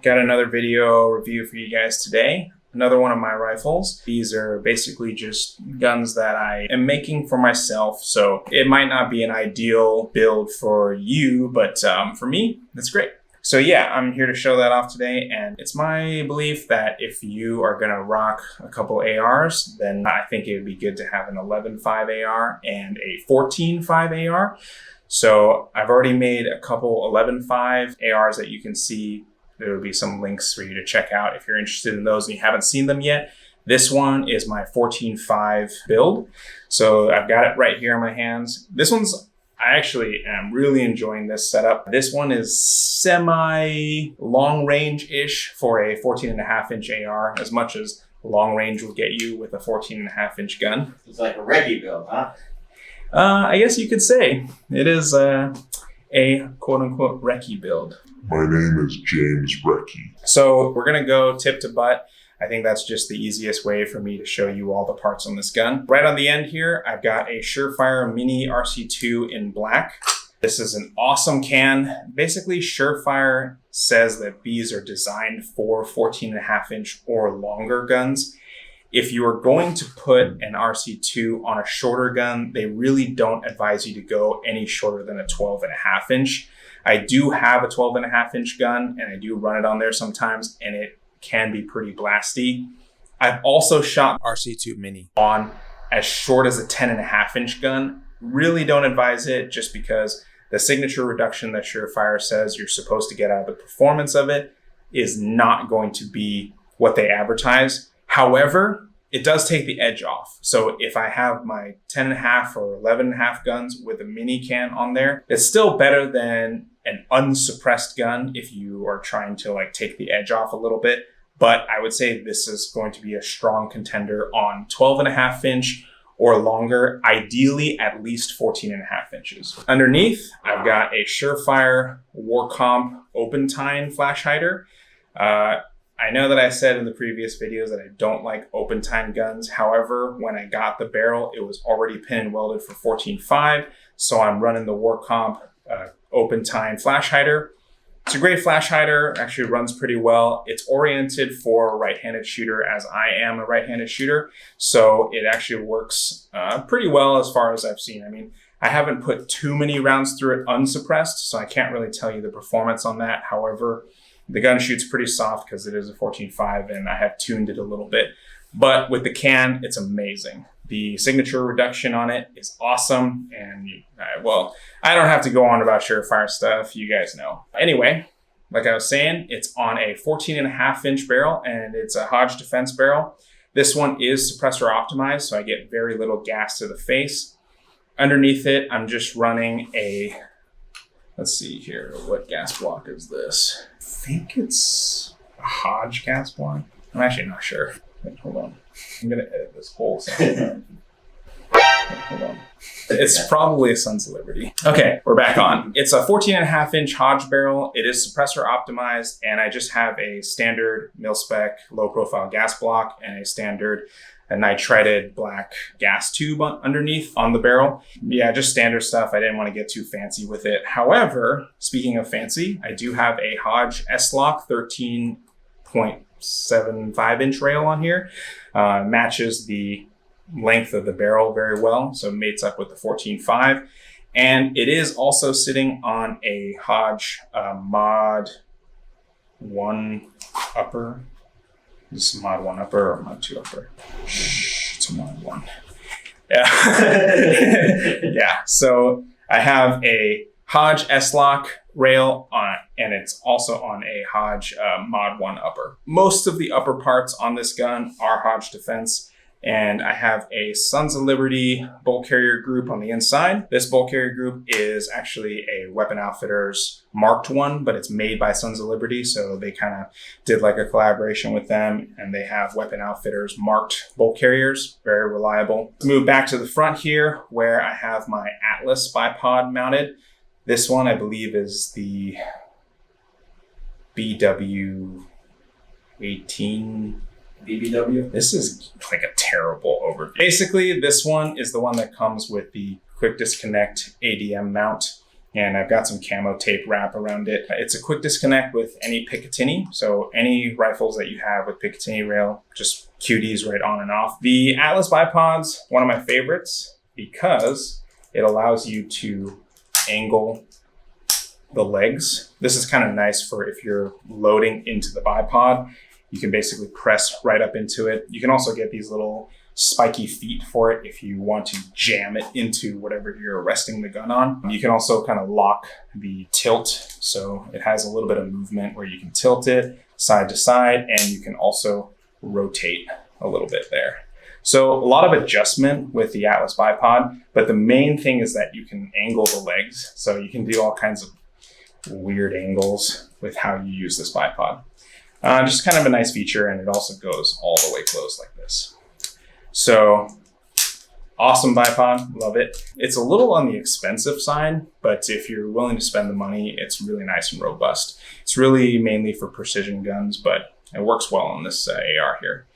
Got another video review for you guys today. Another one of my rifles. These are basically just guns that I am making for myself. So it might not be an ideal build for you, but for me, that's great. So yeah, I'm here to show that off today. And it's my belief that if you are gonna rock a couple ARs, then I think it would be good to have an 11.5 AR and a 14.5 AR. So I've already made a couple 11.5 ARs that you can see. There will be some links for you to check out if you're interested in those and you haven't seen them yet. This one is my 14.5 build. So I've got it right here in my hands. I actually am really enjoying this setup. This one is semi long range-ish for a 14.5-inch AR, as much as long range will get you with a 14.5-inch gun. It's like a recce build, huh? I guess you could say it is a quote-unquote recce build. My name is James Recce. So we're gonna go tip to butt. I think that's just the easiest way for me to show you all the parts on this gun. Right on the end here, I've got a Surefire Mini RC2 in black. This is an awesome can. Basically, Surefire says that these are designed for 14.5-inch or longer guns. If you are going to put an RC2 on a shorter gun, they really don't advise you to go any shorter than a 12.5-inch. I do have a 12.5-inch gun and I do run it on there sometimes, and it can be pretty blasty. I've also shot RC2 Mini on as short as a 10.5-inch gun. Really don't advise it, just because the signature reduction that Surefire says you're supposed to get out of the performance of it is not going to be what they advertise. However, it does take the edge off. So if I have my 10.5 or 11.5 guns with a mini can on there, it's still better than an unsuppressed gun if you are trying to like take the edge off a little bit. But I would say this is going to be a strong contender on 12.5-inch or longer, ideally at least 14.5 inches. Underneath, I've got a Surefire Warcomp Open Tine flash hider. I know that I said in the previous videos that I don't like open tine guns. However, when I got the barrel, it was already pin and welded for 14.5. So I'm running the Warcomp Open Tine flash hider. It's a great flash hider, actually runs pretty well. It's oriented for a right-handed shooter, as I am a right-handed shooter. So it actually works pretty well as far as I've seen. I mean, I haven't put too many rounds through it unsuppressed, so I can't really tell you the performance on that. However, the gun shoots pretty soft because it is a 14.5 and I have tuned it a little bit. But with the can, it's amazing. The signature reduction on it is awesome. And I don't have to go on about Surefire stuff. You guys know. Anyway, like I was saying, it's on a 14.5-inch barrel and it's a Hodge defense barrel. This one is suppressor optimized, so I get very little gas to the face. Underneath it, I'm just running a, let's see here, what gas block is this? I think it's a Hodge gas block. I'm actually not sure. Wait, hold on. I'm gonna edit this whole section. Hold on. It's probably a Sons of Liberty. Okay, we're back on. It's a 14.5-inch Hodge barrel. It is suppressor optimized, and I just have a standard mil-spec low-profile gas block and a standard nitrided black gas tube underneath on the barrel. Yeah, just standard stuff. I didn't want to get too fancy with it. However, speaking of fancy, I do have a Hodge S-Lock 13.75-inch rail on here. Matches the length of the barrel very well, so it mates up with the 14.5. And it is also sitting on a Hodge Mod 1 upper. This is Mod 1 upper or Mod 2 upper? It's a Mod 1. Yeah. Yeah. So I have a Hodge S-Lock rail on, and it's also on a Hodge Mod 1 upper. Most of the upper parts on this gun are Hodge Defense. And I have a Sons of Liberty bolt carrier group on the inside. This bolt carrier group is actually a Weapon Outfitters marked one, but it's made by Sons of Liberty. So they kind of did like a collaboration with them, and they have Weapon Outfitters marked bolt carriers, very reliable. Let's move back to the front here where I have my Atlas bipod mounted. This one I believe is the BW18. DBW? This is like a terrible overview. Basically, this one is the one that comes with the quick disconnect ADM mount. and I've got some camo tape wrap around it. It's a quick disconnect with any Picatinny, so any rifles that you have with Picatinny rail, just QDs right on and off. The Atlas bipods, one of my favorites because it allows you to angle the legs. This is kind of nice for if you're loading into the bipod. You can basically press right up into it. You can also get these little spiky feet for it if you want to jam it into whatever you're resting the gun on. You can also kind of lock the tilt, so it has a little bit of movement where you can tilt it side to side, and you can also rotate a little bit there. So a lot of adjustment with the Atlas bipod, but the main thing is that you can angle the legs. So you can do all kinds of weird angles with how you use this bipod. Just kind of a nice feature, and it also goes all the way closed like this. So awesome bipod, love it. It's a little on the expensive side, but if you're willing to spend the money, it's really nice and robust. It's really mainly for precision guns, but it works well on this AR here.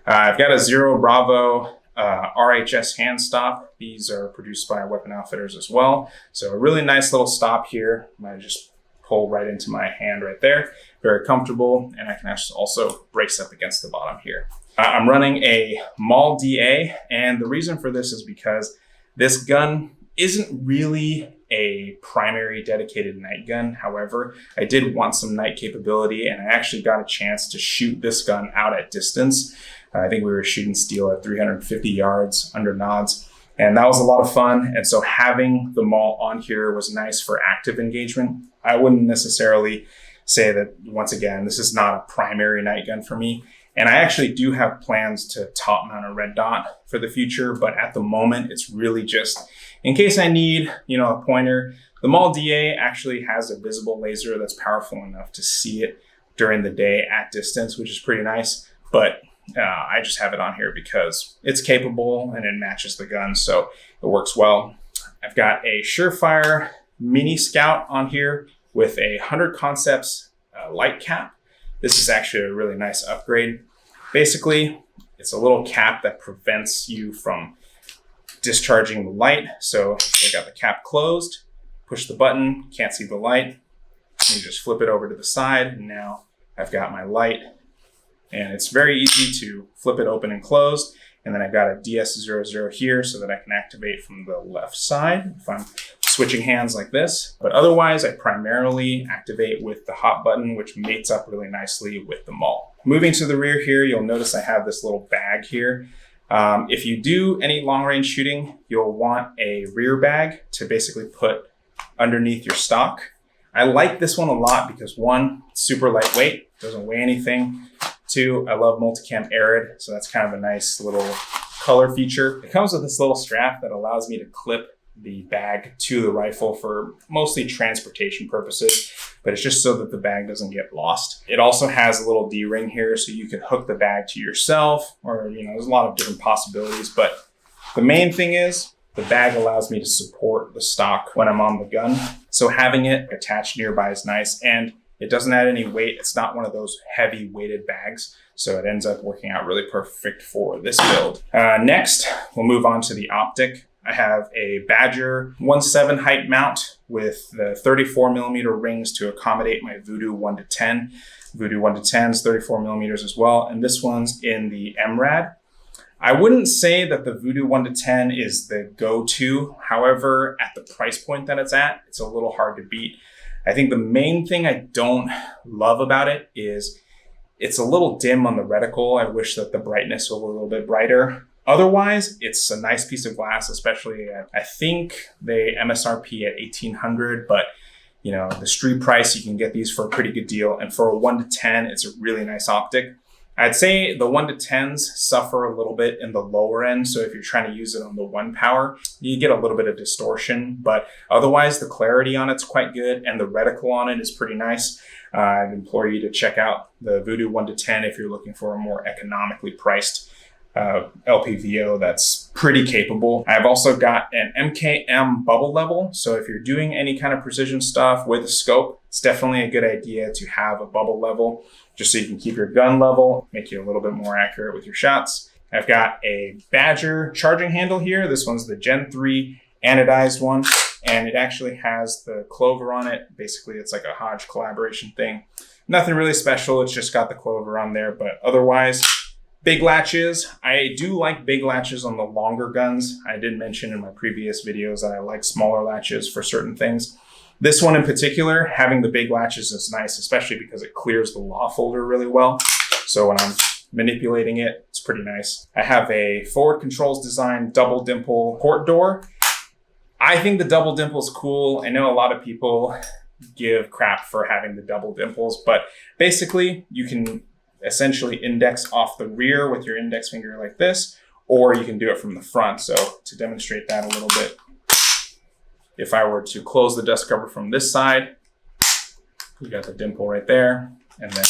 I've got a Zero Bravo RHS hand stop. These are produced by Weapon Outfitters as well. So a really nice little stop here. I just pull right into my hand right there. Very comfortable, and I can actually also brace up against the bottom here. I'm running a Maul DA, and the reason for this is because this gun isn't really a primary dedicated night gun. However, I did want some night capability, and I actually got a chance to shoot this gun out at distance. I think we were shooting steel at 350 yards under nods, and that was a lot of fun. And so having the Maul on here was nice for active engagement. I wouldn't necessarily say that, once again, this is not a primary night gun for me. And I actually do have plans to top mount a red dot for the future, but at the moment, it's really just in case I need, a pointer. The Maul DA actually has a visible laser that's powerful enough to see it during the day at distance, which is pretty nice. But I just have it on here because it's capable and it matches the gun, so it works well. I've got a Surefire Mini Scout on here with a 100 Concepts light cap. This is actually a really nice upgrade. Basically, it's a little cap that prevents you from discharging the light. So I got the cap closed, push the button, can't see the light. You just flip it over to the side, and now I've got my light. And it's very easy to flip it open and closed. And then I've got a DS00 here so that I can activate from the left side if I'm switching hands like this. But otherwise, I primarily activate with the hot button, which mates up really nicely with the Maul. Moving to the rear here, you'll notice I have this little bag here. If you do any long range shooting, you'll want a rear bag to basically put underneath your stock. I like this one a lot because one, it's super lightweight, doesn't weigh anything. Two, I love Multicam Arid, so that's kind of a nice little color feature. It comes with this little strap that allows me to clip the bag to the rifle for mostly transportation purposes, but it's just so that the bag doesn't get lost. It also has a little D-ring here, so you can hook the bag to yourself, or there's a lot of different possibilities, but the main thing is the bag allows me to support the stock when I'm on the gun. So having it attached nearby is nice, and it doesn't add any weight. It's not one of those heavy weighted bags, so it ends up working out really perfect for this build. Next, we'll move on to the optic. I have a Badger 1.7 height mount with the 34 millimeter rings to accommodate my Voodoo 1-10. Voodoo 1-10 is 34 millimeters as well, and this one's in the MRAD. I wouldn't say that the Voodoo 1-10 is the go-to. However, at the price point that it's at, it's a little hard to beat. I think the main thing I don't love about it is it's a little dim on the reticle. I wish that the brightness was a little bit brighter. Otherwise, it's a nice piece of glass, especially at, I think they MSRP at $1,800, but the street price, you can get these for a pretty good deal. And for a 1-10, it's a really nice optic. I'd say the 1-10s suffer a little bit in the lower end. So if you're trying to use it on the 1 power, you get a little bit of distortion, but otherwise the clarity on it's quite good. And the reticle on it is pretty nice. I'd implore you to check out the Voodoo 1-10 if you're looking for a more economically priced LPVO that's pretty capable. I've also got an MKM bubble level. So if you're doing any kind of precision stuff with a scope, it's definitely a good idea to have a bubble level just so you can keep your gun level, make you a little bit more accurate with your shots. I've got a Badger charging handle here. This one's the Gen 3 anodized one. and it actually has the clover on it. Basically, it's like a Hodge collaboration thing. Nothing really special. It's just got the clover on there, but otherwise, big latches. I do like big latches on the longer guns. I did mention in my previous videos that I like smaller latches for certain things. This one in particular, having the big latches is nice, especially because it clears the law folder really well. So when I'm manipulating it, it's pretty nice. I have a forward controls design double dimple port door. I think the double dimple is cool. I know a lot of people give crap for having the double dimples, but basically you can essentially index off the rear with your index finger like this, or you can do it from the front. So to demonstrate that a little bit, if I were to close the dust cover from this side, you got the dimple right there. And then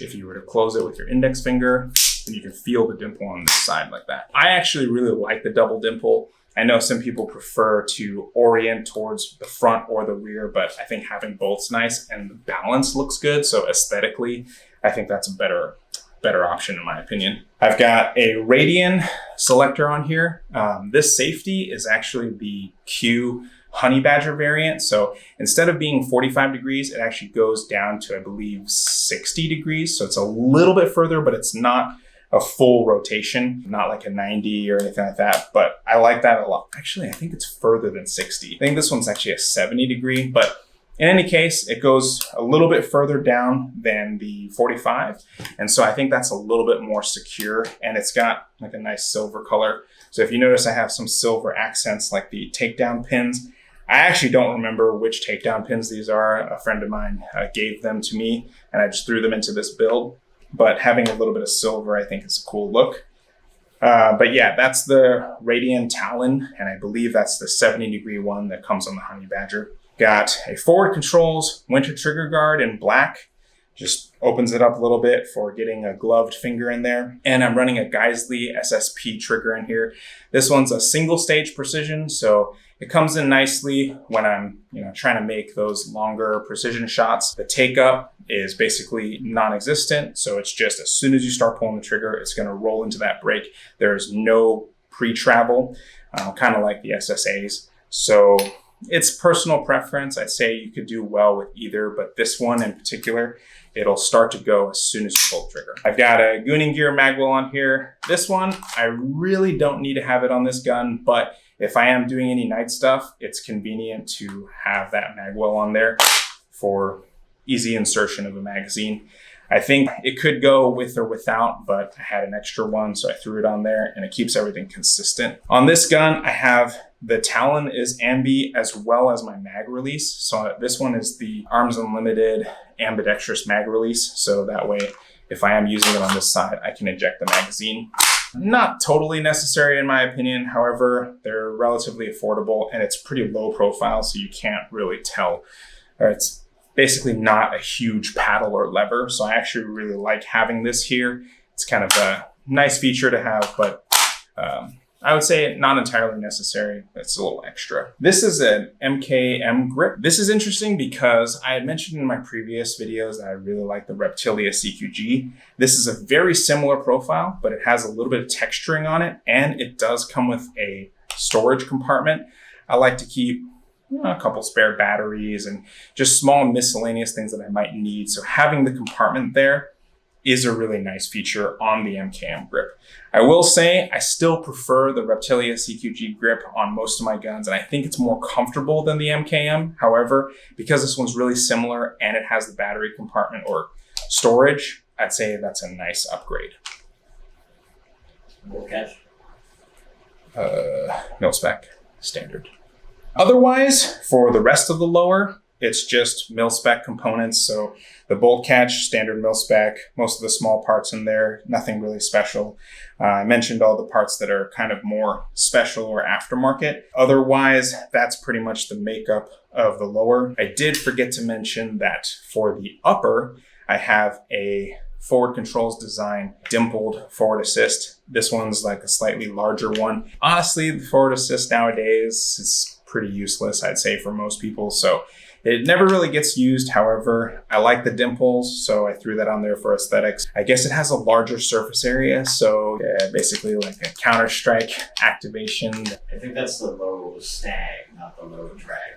if you were to close it with your index finger, then you can feel the dimple on this side like that. I actually really like the double dimple. I know some people prefer to orient towards the front or the rear, but I think having both's nice and the balance looks good. So aesthetically, I think that's a better option in my opinion. I've got a radian selector on here. This safety is actually the Q Honey Badger variant. So instead of being 45 degrees, it actually goes down to, I believe, 60 degrees. So it's a little bit further, but it's not a full rotation, not like a 90 or anything like that. But I like that a lot. Actually, I think it's further than 60. I think this one's actually a 70 degree, but in any case, it goes a little bit further down than the 45. And so I think that's a little bit more secure, and it's got like a nice silver color. So if you notice, I have some silver accents like the takedown pins. I actually don't remember which takedown pins these are. A friend of mine gave them to me, and I just threw them into this build. But having a little bit of silver, I think is a cool look. But yeah, that's the Radian Talon, and I believe that's the 70 degree one that comes on the Honey Badger. Got a forward controls winter trigger guard in black. Just opens it up a little bit for getting a gloved finger in there. And I'm running a Geisley SSP trigger in here. This one's a single stage precision, so it comes in nicely when I'm trying to make those longer precision shots. The take up is basically non-existent, so it's just as soon as you start pulling the trigger, it's going to roll into that brake. There's no pre-travel, kind of like the SSAs. So it's personal preference. I'd say you could do well with either, but this one in particular, it'll start to go as soon as you pull the trigger. I've got a Gooning Gear magwell on here. This one, I really don't need to have it on this gun, but if I am doing any night stuff, it's convenient to have that magwell on there for easy insertion of a magazine. I think it could go with or without, but I had an extra one, so I threw it on there, and it keeps everything consistent. On this gun, I have the Talon is ambi as well as my mag release. So this one is the Arms Unlimited ambidextrous mag release. So that way, if I am using it on this side, I can eject the magazine. Not totally necessary in my opinion. However, they're relatively affordable and it's pretty low profile, so you can't really tell. Or it's basically not a huge paddle or lever. So I actually really like having this here. It's kind of a nice feature to have, but I would say not entirely necessary. It's a little extra. This is an MKM grip. This is interesting because I had mentioned in my previous videos that I really like the Reptilia CQG. This is a very similar profile, but it has a little bit of texturing on it, and it does come with a storage compartment. I like to keep a couple spare batteries and just small miscellaneous things that I might need. So having the compartment there is a really nice feature on the MKM grip. I will say I still prefer the Reptilia CQG grip on most of my guns, and I think it's more comfortable than the MKM. However, because this one's really similar and it has the battery compartment or storage, I'd say that's a nice upgrade. Bolt catch? Mil spec, standard. Otherwise, for the rest of the lower, it's just mil spec components. So the bolt catch, standard mil spec, most of the small parts in there, nothing really special. I mentioned all the parts that are kind of more special or aftermarket. Otherwise, that's pretty much the makeup of the lower. I did forget to mention that for the upper, I have a forward controls design dimpled forward assist. This one's like a slightly larger one. Honestly, the forward assist nowadays is pretty useless, I'd say, for most people. So it never really gets used. However, I like the dimples, so I threw that on there for aesthetics. I guess it has a larger surface area, so basically like a Counter-Strike activation. I think that's the low stag, not the low drag.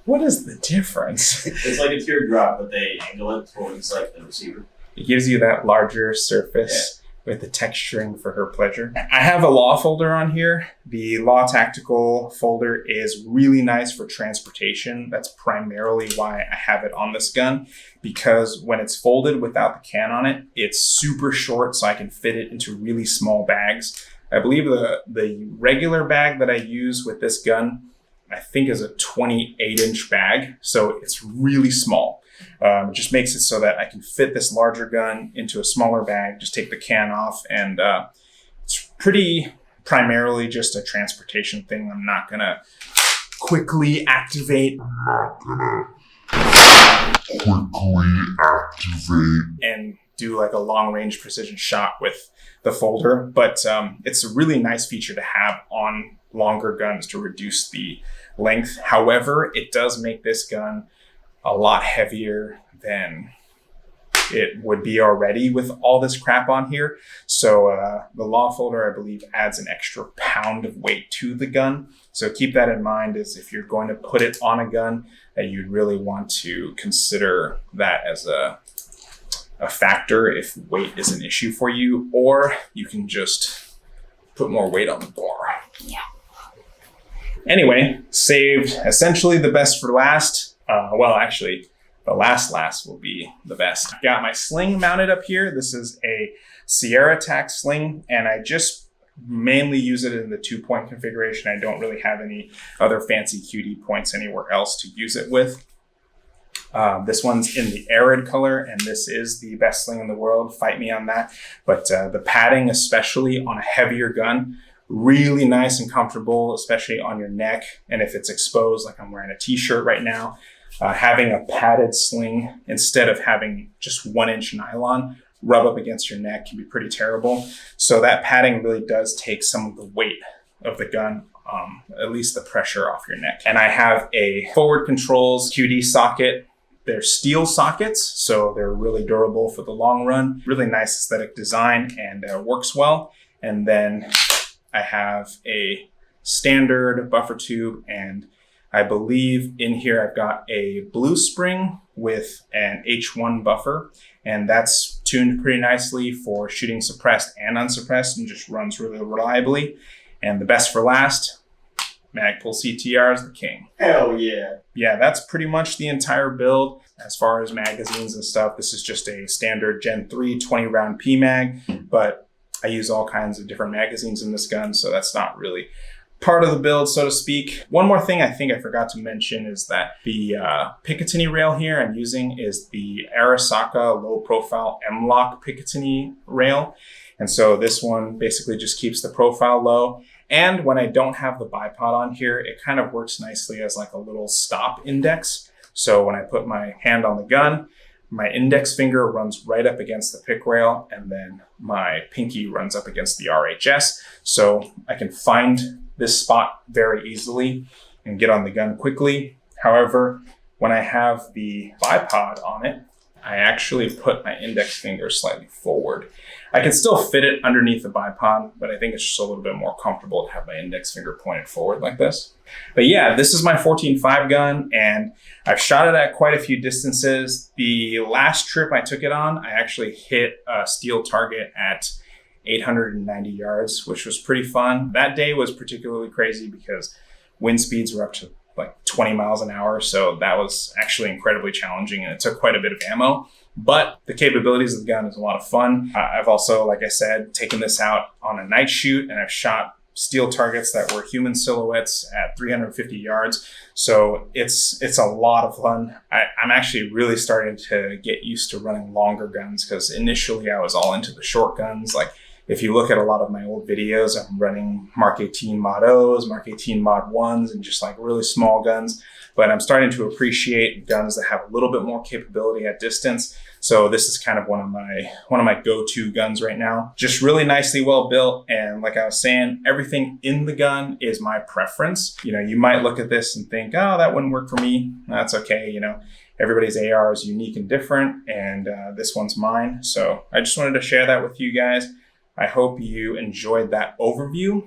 What is the difference? It's like a teardrop, but they angle it towards like the receiver. It gives you that larger surface with the texturing for her pleasure. I have a Law folder on here. The Law Tactical folder is really nice for transportation. That's primarily why I have it on this gun, because when it's folded without the can on it, it's super short, so I can fit it into really small bags. I believe the regular bag that I use with this gun, I think is a 28-inch bag, so it's really small. It just makes it so that I can fit this larger gun into a smaller bag, just take the can off, and it's pretty primarily just a transportation thing. I'm not gonna quickly activate and do like a long-range precision shot with the folder, but it's a really nice feature to have on longer guns to reduce the length. However, it does make this gun a lot heavier than it would be already with all this crap on here. So the Law folder, I believe, adds an extra pound of weight to the gun. So keep that in mind, is if you're going to put it on a gun, that you'd really want to consider that as a factor if weight is an issue for you, or you can just put more weight on the bar. Yeah. Anyway, saved essentially the best for last. Well, actually, the last will be the best. I've got my sling mounted up here. This is a Sierra Tac sling, and I just mainly use it in the 2-point configuration. I don't really have any other fancy QD points anywhere else to use it with. This one's in the Arid color, and this is the best sling in the world. Fight me on that. But the padding, especially on a heavier gun, really nice and comfortable, especially on your neck. And if it's exposed, like I'm wearing a t-shirt right now, having a padded sling instead of having just 1-inch nylon rub up against your neck can be pretty terrible. So that padding really does take some of the weight of the gun, at least the pressure off your neck. And I have a forward controls QD socket. They're steel sockets, so they're really durable for the long run. Really nice aesthetic design, and works well. And then I have a standard buffer tube, and I believe in here I've got a blue spring with an H1 buffer, and that's tuned pretty nicely for shooting suppressed and unsuppressed, and just runs really reliably. And the best for last, Magpul CTR is the king. Hell yeah. Yeah, that's pretty much the entire build. As far as magazines and stuff, this is just a standard Gen 3 20-round PMag, but I use all kinds of different magazines in this gun, so that's not really part of the build, so to speak. One more thing I think I forgot to mention is that the Picatinny rail here I'm using is the Arasaka low-profile M-LOK Picatinny rail. And so this one basically just keeps the profile low. And when I don't have the bipod on here, it kind of works nicely as like a little stop index. So when I put my hand on the gun, my index finger runs right up against the pick rail, and then my pinky runs up against the RHS. So I can find this spot very easily and get on the gun quickly. However, when I have the bipod on it, I actually put my index finger slightly forward. I can still fit it underneath the bipod, but I think it's just a little bit more comfortable to have my index finger pointed forward like this. But yeah, this is my 14.5 gun, and I've shot it at quite a few distances. The last trip I took it on, I actually hit a steel target at 890 yards, which was pretty fun. That day was particularly crazy because wind speeds were up to like 20 miles an hour. So that was actually incredibly challenging, and it took quite a bit of ammo. But the capabilities of the gun is a lot of fun. I've also, like I said, taken this out on a night shoot, and I've shot steel targets that were human silhouettes at 350 yards. So it's a lot of fun. I'm actually really starting to get used to running longer guns, because initially I was all into the short guns like If you look at a lot of my old videos, I'm running Mark 18 Mod O's, Mark 18 Mod 1s, and just like really small guns. But I'm starting to appreciate guns that have a little bit more capability at distance. So this is kind of one of my go-to guns right now. Just really nicely well built. And like I was saying, everything in the gun is my preference. You know, you might look at this and think, oh, that wouldn't work for me. That's okay. You know, everybody's AR is unique and different, and this one's mine. So I just wanted to share that with you guys. I hope you enjoyed that overview.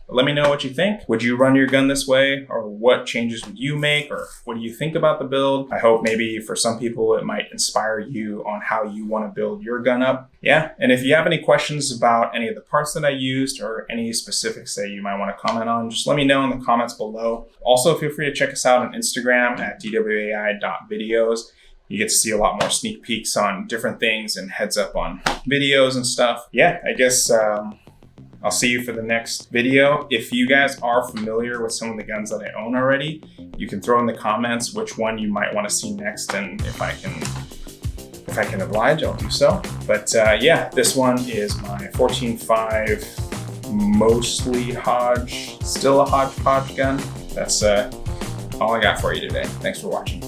Let me know what you think. Would you run your gun this way, or what changes would you make, or what do you think about the build? I hope maybe for some people it might inspire you on how you want to build your gun up. Yeah, and if you have any questions about any of the parts that I used or any specifics that you might want to comment on, just let me know in the comments below. Also, feel free to check us out on Instagram at DWAI.videos. You get to see a lot more sneak peeks on different things and heads up on videos and stuff. Yeah, I guess I'll see you for the next video. If you guys are familiar with some of the guns that I own already, you can throw in the comments which one you might want to see next, and if I can oblige, I'll do so. But yeah, this one is my 14.5, mostly Hodge, still a hodgepodge gun. That's all I got for you today. Thanks for watching.